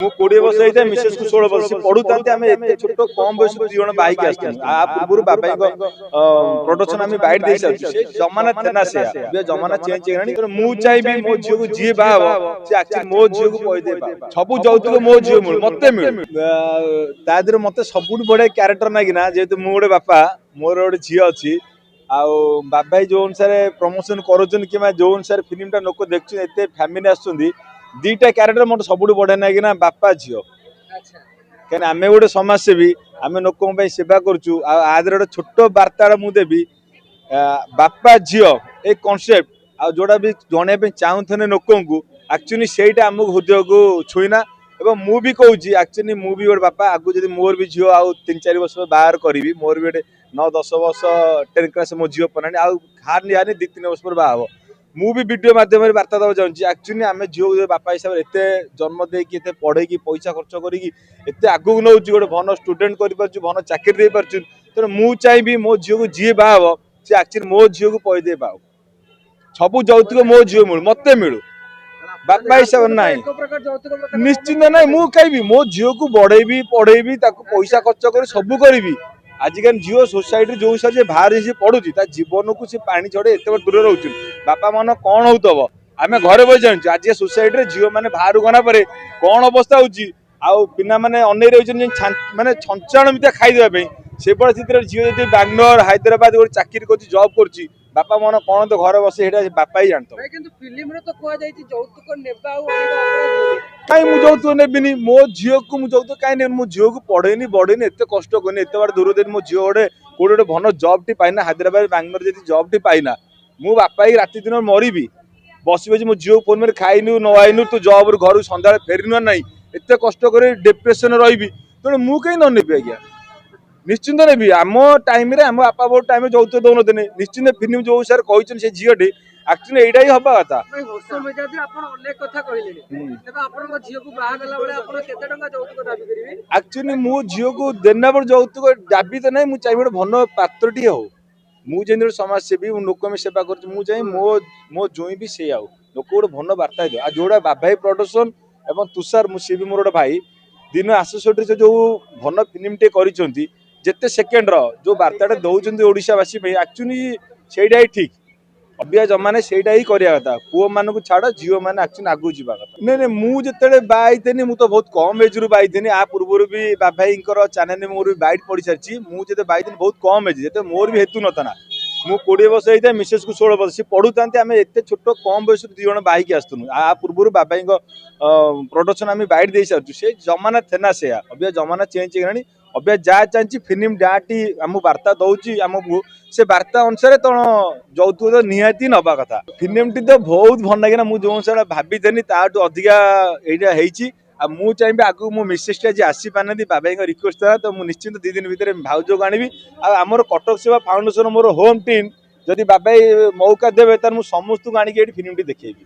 ମୁଁ 20 ବର୍ଷ ହେଇଥାଏ ମିसेସ୍ କୁ 16 ବର୍ଷ ପଢୁଥାନ୍ତି ଆମେ ଏତେ ଛୋଟ କମ ବୟସରୁ ଦି ଜଣ ବାଇକ୍ ଆସିଥିଲୁ ଆ ପୂର୍ବରୁ ବାବାଙ୍କ ପ୍ରୋଡକ୍ସନ ଆମେ ବାଇଟ୍ ଦେଇ ସାରିଛୁ ସେ ଜମାନା ଥେନା ସେୟା ଏବେ ଜମାନା ଚେଞ୍ଜ ହେଇଗଲାଣି ମୁଁ ଚାହିଁବି ମୋ ଝିଅକୁ ଯିଏ ବାହା ହବ ସେ ଆକ୍ଚୁଆଲି ମୋ ଝିଅକୁ କହିଦେଇ ପାବ ସବୁ ଯୌତୁକ ମୋ ଝିଅ ମିଳୁ ମତେ ମିଳୁ ତା ଦେହରେ ମତେ ସବୁଠୁ ବଢିଆ କ୍ୟାରେକ୍ଟର ନାଗିନା ଯେହେତୁ ମୁଁ ଗୋଟେ ବାପା ମୋର ଗୋଟେ ଝିଅ ଅଛି ଆଉ ବାବା ଯୋଉ ଅନୁସାରେ ପ୍ରମୋସନ କରୁଛନ୍ତି କିମ୍ବା ଯୋଉ ଅନୁସାରେ ଫିଲ୍ମଟା ଲୋକ ଦେଖୁଛନ୍ତି ଏତେ ଫ୍ୟାମିଲି ଆସୁଛନ୍ତି दीटा क्यारेक्टर मोटे सबुठ बढ़िया ना बापा झील कहीं आम गोटे समाजसेवी आम लोक सेवा करुचु आदर गोटे छोट वार्ता मुझे बापा झील ए कनसेप्ट आ जोड़ा भी जन चाहूने लोक एक्चुअली सेटा आम हृदय को छुईना एवं मु भी कहूँ एक्चुअली मु भी गोटे बापा आगु जब मोर भी झील आउ 3-4 वर्ष बाहर करी मोर भी 9-10 वर्ष 10 क्लास मो झील पढ़ानी आर निहानी 2-3 वर्ष पर बाहर मु भी वीडियो माध्यम वार्ता देवा चाहूँगी एक्चुअली आम झील बापा हिसाब से एत जन्म देकी पढ़े पैसा खर्च करते आगू नौ गोटे भल स्टूडेंट कर भल चाकरी दे पार्छु तेणु मु चाहिए मो झील को जी बाहब सी एक्चुअली मो झील को पैदे पाओ सब यौतुक मो झील मिलू मत मिलू बापा हिसाब ना निश्चिंत ना मु कहि मो झील को बढ़ेबी पढ़ेबी पैसा खर्च कर सब करी आजिकल झील सोसाइटी जो हिसाब से बाहर पढ़ुची जीवन को पा छड़े एत दूर रोचे बापा मन कौन हो आम घर बस जानू आज सोसाइटी झील मैंने बाहर गला कौन अवस्था होना मैंने अनै रही मानने छंचाण खाईदेवाई से स्थित झील जी बांगलोर हैदराबाद गोटे चाकरी कर जॉब कर बापा मन कौन तो घर बसे बापा ही जानते कहीं मुझे यौतुक नेबिनी मो झील को मुझे यौतुक कहीं मो झील को पढ़ेनी बढ़ेनी एत कष्ट करनी एत बार दूर दिन मो झील गोटे कौटे गोटे भल जॉब टी पाइना हैदराबाद बांगलोर जब जॉब टी पाइना मु बापा ही राति दिन मरबी बस बस मो झील फोन में खाइनु न आईनु तू जॉब घर सन्दा फेरिनु ना एत कष्ट कर डिप्रेशन रही तेणु मु कहीं न नेबी आज्ञा निश्चिंत नेबी आम टाइम आम बापा बहुत टाइम यौतुक दौन निश्चिंत फिल्म जो सर कहते से झीलटी एक्चुअली यही हवा कथा एक्चुअली मो झील को देना बड़ यौतुक दाबी तो ना मुझे चाहिए गोटे भल पात्रटी हो मुझे समाजसेवी लोक सेवा कर मो जोई भी से आउ लोक गोटे भल बार्ता दे जोड़ा बाबाई प्रोडक्शन एवं तुषार सी भी मोर गोटे भाई दिन आसोसिएट से जो भल फिल्म टे करते सेकेंड जो बार्ता दौरान ओडावासी एक्चुअली से ठीक अबिया जमाने सेटा ही करिया कथा पुओ मान को छाड़ झील मैंने एक्चुअली आगू जावा कथा नहीं नहीं मुझे बाईथी मुझे बहुत कम एज रू बाईथी आ पूर्व भी बाबाई चैनल में मोर भी बैठ पड़ सारी मुझे बाईथी बहुत कम एज जो मोर भी हेतु नथा मु 20 वर्ष होता मिसेस को 16 वर्ष पढ़ुता आम एत छोट कम बयस दी जन बाइक आसुनु आ पूर्व बाबाई प्रोडक्शन आम बैठ दे सारी से जमाना थेना से अभी जमाना चेंज होगा अभी जहाँ चाहिए फिल्म जहाँटी आम वार्ता दौर आमको से वार्ता अनुसार तो यौतुक तो निहाती नवा कथा फिल्म टी तो बहुत भल लगे मुझे जो सारा भाभी ताठू अधिका यहाँ मु चाहिए आगू मो मिसेस आज आसी पाना बाबाई रिक्वेस्ट था तो मुझे निश्चिंत 2 दिन भितर भाउज को आनी आमर कटक सेवा फाउंडेशन मोर होम टीम जदि बाबाई मौका देवे तो मुझे समस्त को आनिक फिल्म टी देखेबी।